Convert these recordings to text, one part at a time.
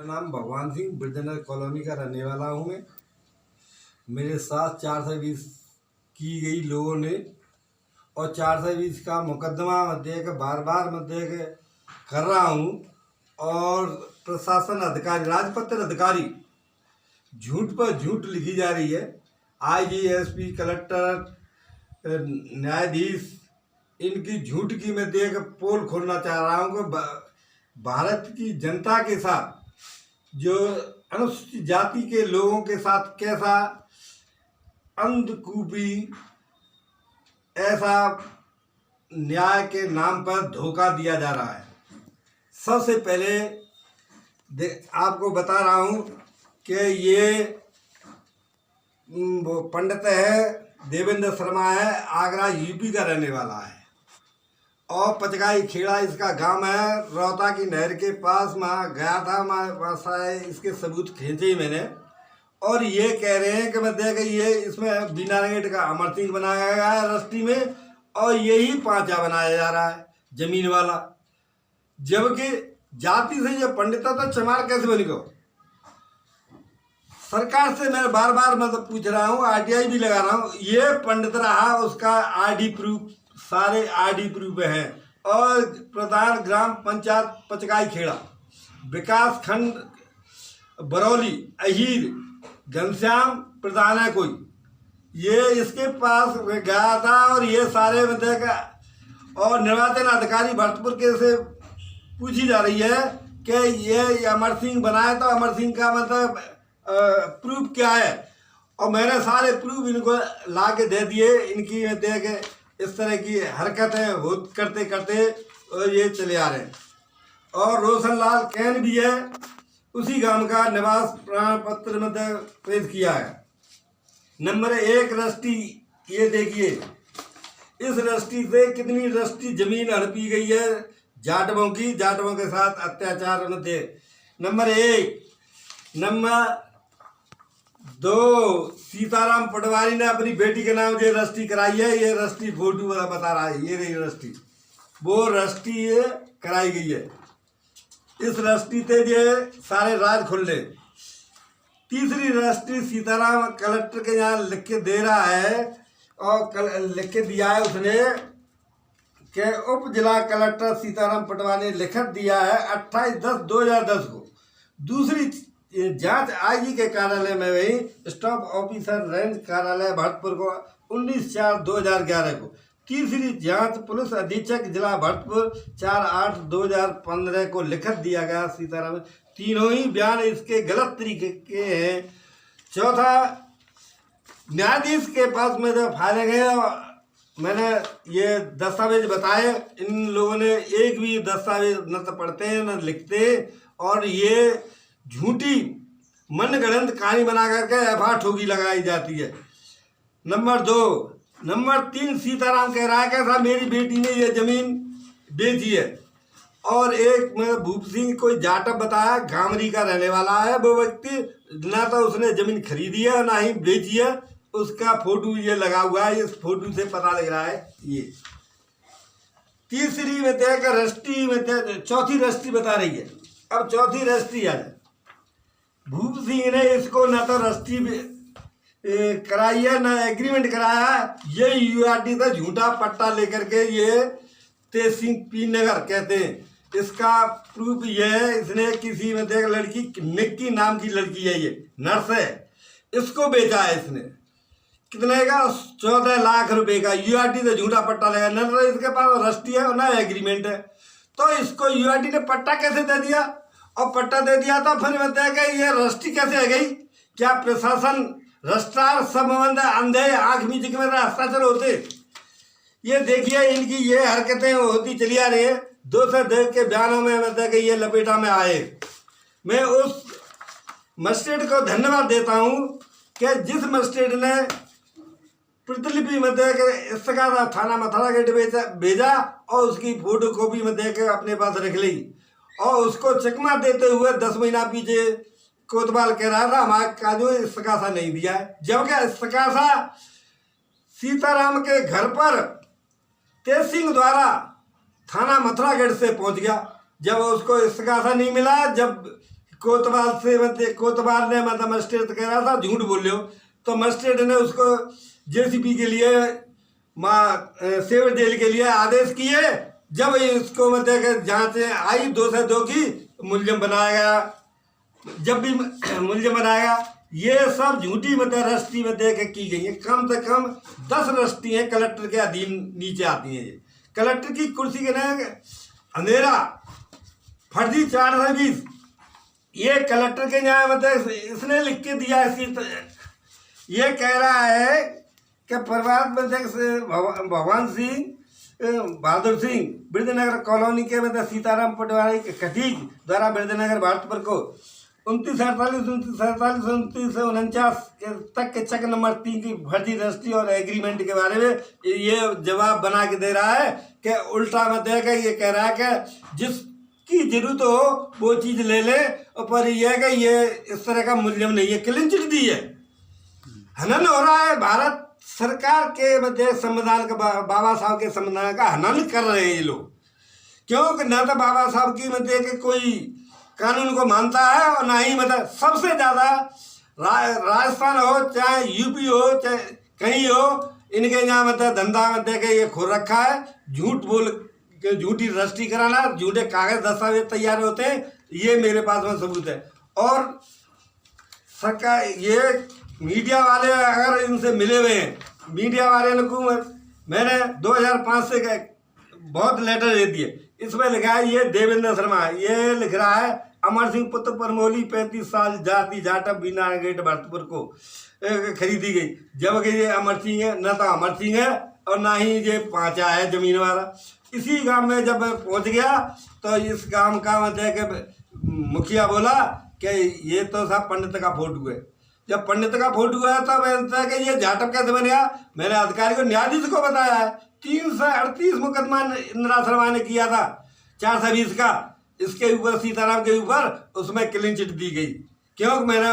मेरा नाम भगवान सिंह ब्रजनगर कॉलोनी का रहने वाला हूँ। मैं मेरे साथ 420 की गई लोगों ने और 420 का मुकदमा मैं देख बार बार मैं देख कर रहा हूँ। और प्रशासन अधिकारी, राजपत्र अधिकारी झूठ पर झूठ लिखी जा रही है। आईजी, एसपी, कलेक्टर, न्यायाधीश, इनकी झूठ की मैं देख पोल खोलना चाह रहा हूँ कि भारत की जनता के साथ, जो अनुसूचित जाति के लोगों के साथ कैसा अंधकूपी ऐसा न्याय के नाम पर धोखा दिया जा रहा है। सबसे पहले आपको बता रहा हूँ कि ये वो पंडित है, देवेंद्र शर्मा है, आगरा यूपी का रहने वाला है और पचगाई खेड़ा इसका गांव है। रोहता की नहर के पास वहाँ गया था, वहाँ से इसके सबूत खींचे ही मैंने। और ये कह रहे हैं कि मैं देख ये इसमें बिना रंगेट का अमर सिंह बनाया गया है रस्टी में और यही पांचा बनाया जा रहा है जमीन वाला, जबकि जाति से ये पंडिता था चमार कैसे बनी को। सरकार से मैं बार बार मतलब पूछ रहा हूँ, आरटीआई भी लगा रहा हूँ, ये पंडित रहा उसका आईडी प्रूफ, सारे आईडी प्रूफ हैं। और प्रधान ग्राम पंचायत पचगाई खेड़ा, विकास खंड बरौली, अहीर घनश्याम प्रधान है कोई, ये इसके पास गया था। और ये सारे मतलब और निर्वाचन अधिकारी भरतपुर के से पूछी जा रही है कि ये अमर सिंह बनाया तो अमर सिंह का मतलब प्रूफ क्या है। और मैंने सारे प्रूफ इनको ला के दे दिए। इनकी देख इस तरह की हरकतें हो करते करते और ये चले आ रहे हैं। और रोशन लाल कैन भी है, उसी गांव का निवास प्रमाण पत्र में पेश किया है। नंबर 1 रस्टी, ये देखिए इस रस्टी से कितनी रस्टी जमीन हड़पी गई है जाटवों की, जाटवों के साथ अत्याचार थे। नंबर 1। नंबर 2, सीताराम पटवारी ने अपनी बेटी के नाम ये रस्टी कराई है। ये रस्टी फोटो बता रहा है, ये रही रस्टी, वो रस्टी ये कराई गई है। इस रस्टी से ये सारे राज खुल ले। तीसरी रस्टी सीताराम कलेक्टर के यहाँ लिख के दे रहा है और लिख के दिया है उसने कि उप जिला कलेक्टर सीताराम पटवारी ने लिखित दिया है 28/10/2010 को। दूसरी जांच आईजी के कार्यालय में वही स्टाफ ऑफिसर रेंज कार्यालय भरतपुर को 19/4/2011 को। तीसरी जांच पुलिस अधीक्षक जिला भरतपुर 4/8/2015 को लिखित दिया गया सीताराम। तीनों ही बयान इसके गलत तरीके के हैं। चौथा, न्यायाधीश के पास में जब फाइलें गए, मैंने ये दस्तावेज बताए, इन लोगों ने एक भी दस्तावेज न तो पढ़ते हैं न लिखते, और ये झूठी मनगढ़ंत कहानी बना करके एफआईआर ठोकी लगाई जाती है। नंबर 2। नंबर 3, सीताराम कह रहा है कि साहब मेरी बेटी ने ये जमीन बेची है। और एक मैं भूप सिंह कोई जाटव बताया, गामरी का रहने वाला है वो व्यक्ति, ना तो उसने जमीन खरीदी है ना ही बेची है, उसका फोटो ये लगा हुआ है। इस फोटो से पता लग रहा है। ये तीसरी में देख रस्टी में चौथी रस्टी बता रही है। अब चौथी रस्टी है, भूप सिंह ने इसको ना तो रस्टी कराई है ना एग्रीमेंट कराया है। ये यूआरटी का झूठा पट्टा लेकर के ये तेज सिंह पी नगर कहते हैं। इसका प्रूफ ये है, इसने किसी में देख लड़की निक्की नाम की लड़की है, ये नर्स है, इसको बेचा है इसने। कितने का? 14 लाख रुपए का यूआरटी से झूठा पट्टा लगा। न इसके पास रस्टी है और ना एग्रीमेंट है, तो इसको यूआरटी ने पट्टा कैसे दे दिया? और पट्टा दे दिया तो फिर बताया कि ये रस्टी कैसे आ गई? क्या प्रशासन रजिस्ट्रार संबंध अंधे आंख मीच के मेरा हस्ताक्षर होते? ये देखिए इनकी ये हरकतें होती चली आ रही है। 2 से 2 के बयानों में मतलब कि ये लपेटा में आए। मैं उस मजिस्ट्रेट को धन्यवाद देता हूँ कि जिस मजिस्ट्रेट ने प्रतिलिपि में दे के इसका थाना मथुरागढ़ भेजा और उसकी फोटो कॉपी में दे के अपने पास रख ली, और उसको चकमा देते हुए 10 महीना पीछे कोतवाल कह रहा था हमारे काजू इस्तकासा नहीं दिया है, जबकि इस्तकासा सीताराम के घर पर तेज सिंह द्वारा थाना मथुरागढ़ से पहुंच गया। जब उसको इस्तकासा नहीं मिला, जब कोतवाल से मतलब कोतवाल ने मतलब मजिस्ट्रेट कह रहा था झूठ बोल रहे हो, तो मजिस्ट्रेट ने उसको जेसीबी के लिए सेवर जेल के लिए आदेश किए। जब इसको मतलब जांच आई 2 से 2 की, मुलजिम बनाया गया। जब भी मुलजिम बनाया गया, ये सब झूठी मतलब रजिस्ट्री में दे के की गई है। कम से कम 10 रजिस्ट्री हैं कलेक्टर के अधीन नीचे आती हैं। ये कलेक्टर की कुर्सी के ना अंधेरा फर्जी 420 ये कलेक्टर के यहाँ मतलब इसने लिख के दिया। ये कह रहा है कि प्रभात मतलब भगवान सिंह बहादुर सिंह वृद्धनगर कॉलोनी के मतलब सीताराम पटवारी के कटीक द्वारा वृद्धनगर भारतपुर को 29/48 तक के चक नंबर 3 की फर्जी रजिस्ट्री और एग्रीमेंट के बारे में ये जवाब बना के दे रहा है कि उल्टा मतलब ये कह रहा है कि जिसकी जरूरत हो वो चीज़ ले ले, और पर यह है कि ये इस तरह का मुलजिम नहीं है। क्लीन चिट दी है, हनन हो रहा है। भारत सरकार के मतलब संविधान का बाबा साहब के संविधान का हनन कर रहे हैं ये लोग, क्योंकि न तो बाबा साहब की मतलब कि कोई कानून को मानता है, और ना ही मतलब सबसे ज़्यादा राजस्थान हो चाहे यूपी हो चाहे कहीं हो, इनके यहाँ मतलब धंधा मतलब कि ये खोल रखा है। झूठ बोल के झूठी रजिस्ट्री कराना, झूठे कागज दस्तावेज तैयार होते हैं। ये मेरे पास में सबूत है। और सरकार ये मीडिया वाले अगर इनसे मिले हुए हैं, मीडिया वाले ने को मैंने 2005 से बहुत लेटर दे दिए। इसमें लिखा है ये देवेंद्र शर्मा, ये लिख रहा है अमर सिंह पुत्र परमोली 35 साल जाति जाटव बीना गेट भरतपुर को खरीदी गई। जबकि ये अमर सिंह है, न तो अमर सिंह है और ना ही ये पांचा है जमीन वाला। इसी गांव में जब पहुंच गया तो इस गांव का मतलब कि मुखिया बोला कि ये तो साहब पंडित का फोटो है। जब पंडित का फोटो है तो मैं कि ये जाटव कैसे बन गया, मैंने अधिकारी को न्यायाधीश को बताया है। 338 मुकदमा इंदिरा शर्मा ने किया था 420 का, इसके ऊपर सीताराम के ऊपर, उसमें क्लीन चिट दी गई। क्योंकि मैं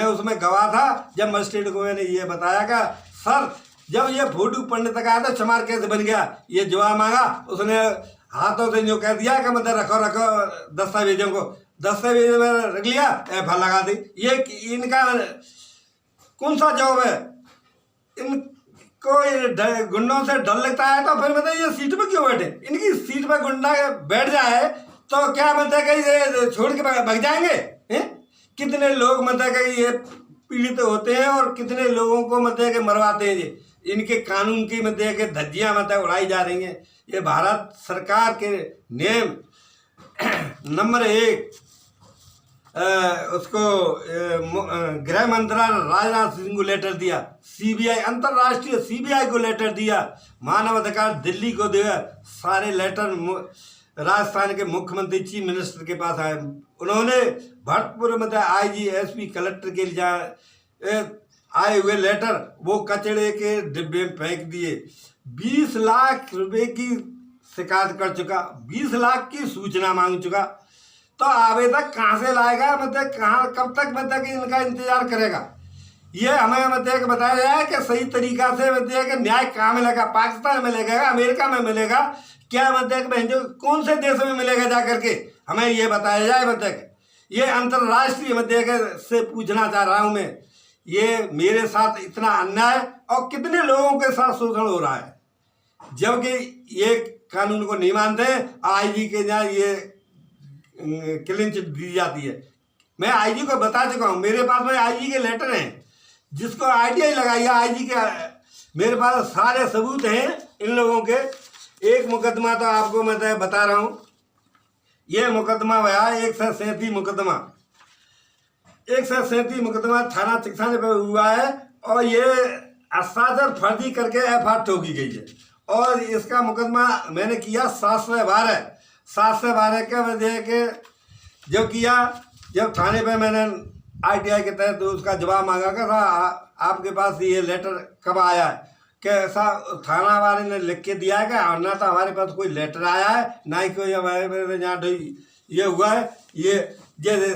उसमें गवाह था। जब मजिस्ट्रेट को मैंने ये बताया कि सर जब ये फोटो पंडित का आया तो चमार कैसे बन गया, ये जवाब मांगा। उसने हाथों से जो कह दिया कि मतलब रखो दस्तावेजों को, दस्तावेज में रख लिया, एफ लगा दी। ये इनका कौन सा जॉब है? इनको गुंडों से डर लगता है तो फिर मतलब ये सीट पे क्यों बैठे? इनकी सीट पे गुंडा बैठ जाए तो क्या मतलब कि ये छोड़ के भाग जाएंगे? कितने लोग मतलब कि ये पीड़ित होते हैं और कितने लोगों को मतलब कि मरवाते हैं। ये इनके कानून की मतलब कि धज्जियां मतलब उड़ाई जा रही हैं। ये भारत सरकार के नियम नंबर 1 उसको गृह मंत्रालय राजनाथ सिंह को लेटर दिया, सीबीआई अंतर्राष्ट्रीय सीबीआई को लेटर दिया, मानव अधिकार दिल्ली को दिया। सारे लेटर राजस्थान के मुख्यमंत्री चीफ मिनिस्टर के पास आए। उन्होंने भरतपुर में आईजी एसपी कलेक्टर के लिए आए हुए लेटर वो कचड़े के डिब्बे में फेंक दिए। 20 लाख रुपए की शिकायत कर चुका, 20 लाख की सूचना मांग चुका। तो आवेदक कहाँ से लाएगा, मतलब कहाँ कब तक मतलब कि इनका इंतजार करेगा? ये हमें मतलब बताया जाए कि सही तरीका से मतलब कि न्याय कहाँ मिलेगा? पाकिस्तान में मिलेगा, अमेरिका में मिलेगा, क्या मतलब कौन से देश में मिलेगा जा करके हमें ये बताया जाए। मतलब ये अंतर्राष्ट्रीय मतलब से पूछना चाह रहा हूँ मैं, ये मेरे साथ इतना अन्याय और कितने लोगों के साथ शोषण हो रहा है, जबकि ये कानून को नहीं मानते। आईजी के जहाँ ये क्लीन चिट दी जाती है। मैं आईजी को बता चुका हूँ, मेरे पास में आईजी के लेटर हैं। जिसको आईटीआई लगाई है आईजी के, मेरे पास सारे सबूत हैं इन लोगों के। एक मुकदमा तो आपको मैं बता रहा हूँ, ये मुकदमा भैया 137 मुकदमा 137 मुकदमा थाना चिकसाने पर हुआ है, और ये असाजर फर्जी करके एफआईआर ठोकी गई है। और इसका मुकदमा मैंने किया 712 के वजह के जब किया, जब थाने पे मैंने आईटीआई के तहत तो उसका जवाब मांगा कि आपके पास ये लेटर कब आया है? कि ऐसा थाना वाले ने लिख के दिया है कि ना तो हमारे पास कोई लेटर आया है, ना ही कोई हमारे यहाँ ये हुआ है। ये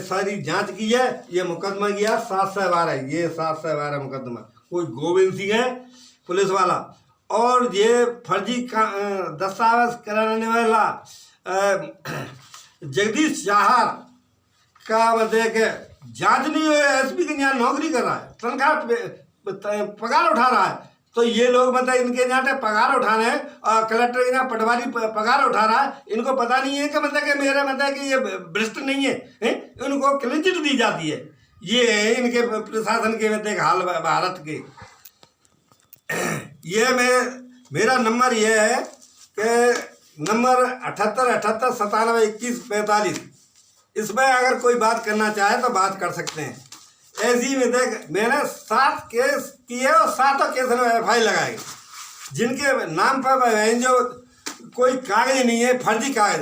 सारी जांच की है, ये मुकदमा किया 712, ये 712 मुकदमा। कोई गोविंद सिंह है पुलिस वाला, और ये फर्जी दस्तावेज कराने वाला जगदीश चाहर का मतलब कि जांच नहीं हो, एसपी के यहाँ नौकरी कर रहा है, तनख्वाह पगार उठा रहा है, तो ये लोग मतलब इनके यहाँ से पगार उठाने हैं और कलेक्टर के यहाँ पटवारी पगार उठा रहा है, इनको पता नहीं है कि मतलब कि मेरा मतलब कि ये भ्रष्ट नहीं है, इनको क्लीन चिट दी जाती है। ये है इनके प्रशासन के मतलब हाल भारत के। ये मेरा नंबर ये है कि नंबर 78 इसमें अगर कोई बात करना चाहे तो बात कर सकते हैं। ऐसी में देख मैंने 7 केस किए और 7 केस में FI लगाए, जिनके नाम पर जो कोई कागज नहीं है, फर्जी कागज।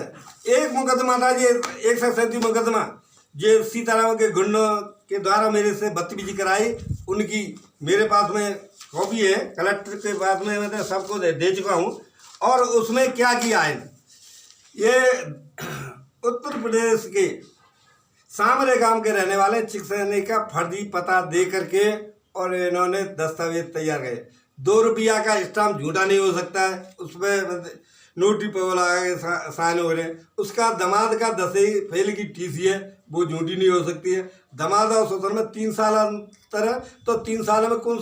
एक मुकदमा था ये 137 मुकदमा, जो सीताराम के गुंडों के द्वारा मेरे से बदतमीजी कराई, उनकी मेरे पास में कॉपी है, कलेक्टर के पास में मतलब सबको दे चुका हूँ। और उसमें क्या किया है, ये उत्तर प्रदेश के सामरे गांव के रहने वाले चिकसैनी का फर्जी पता दे करके और इन्होंने दस्तावेज तैयार किए। 2 रुपया का स्टाम्प झूठा नहीं हो सकता है, उसमें नोटरी पर लगा के साइन हो रहे हैं। उसका दामाद का 10वीं फेल की TC है, वो झूठी नहीं हो सकती है। दामाद और ससुर में 3 साल अंतर है, तो 3 साल में कौन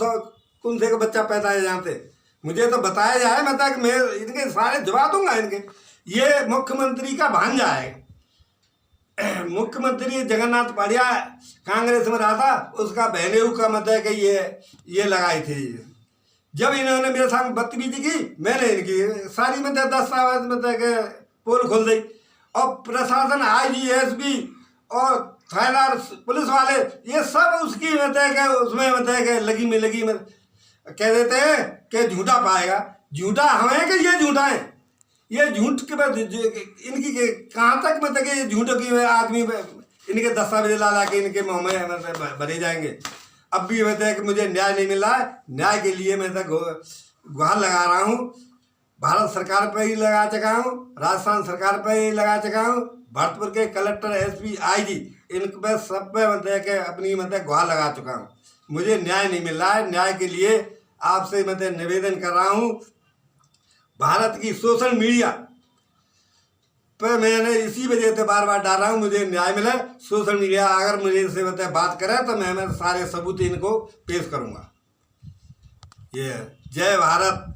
से का बच्चा पैदा है यहाँ से, मुझे तो बताया जाए, मतलब मैं इनके सारे जवाब दूंगा इनके। ये मुख्यमंत्री का भांजा है, मुख्यमंत्री जगन्नाथ पाड़िया कांग्रेस में रहा था, उसका बहनेऊ का मतलब कि ये लगाई थी। जब इन्होंने मेरे साथ बदतमीजी की, मैंने इनकी सारी मतलब दस्तावेज मतलब के पोल खोल दी। और प्रशासन IG SB और थानेदार पुलिस वाले ये सब उसकी मतलब के उसमें मतलब के लगी में कह देते हैं कि झूठा पाएगा। झूठा हमें कि ये झूठा है, ये झूठ के बाद इनकी कहाँ तक मतलब कि झूठों की आदमी इनके दस्तावेज ला के इनके मुँह में मतलब भरे जाएंगे। अब भी मतलब कि मुझे न्याय नहीं मिल रहा है, न्याय के लिए मैं गुहार लगा रहा हूँ। भारत सरकार पर ही लगा चुका हूँ, राजस्थान सरकार पर ही लगा चुका हूँ, भरतपुर के कलेक्टर SP IG इन पर सब पे मतलब कि अपनी मतलब गुहार लगा चुका हूँ। मुझे न्याय नहीं मिल रहा है, न्याय के लिए आपसे मतलब निवेदन कर रहा हूँ। भारत की सोशल मीडिया पर मैंने इसी वजह से बार बार डाल रहा हूँ, मुझे न्याय मिले। सोशल मीडिया अगर मुझे से मतलब बात करे तो मैं सारे सबूत इनको पेश करूँगा। ये जय भारत।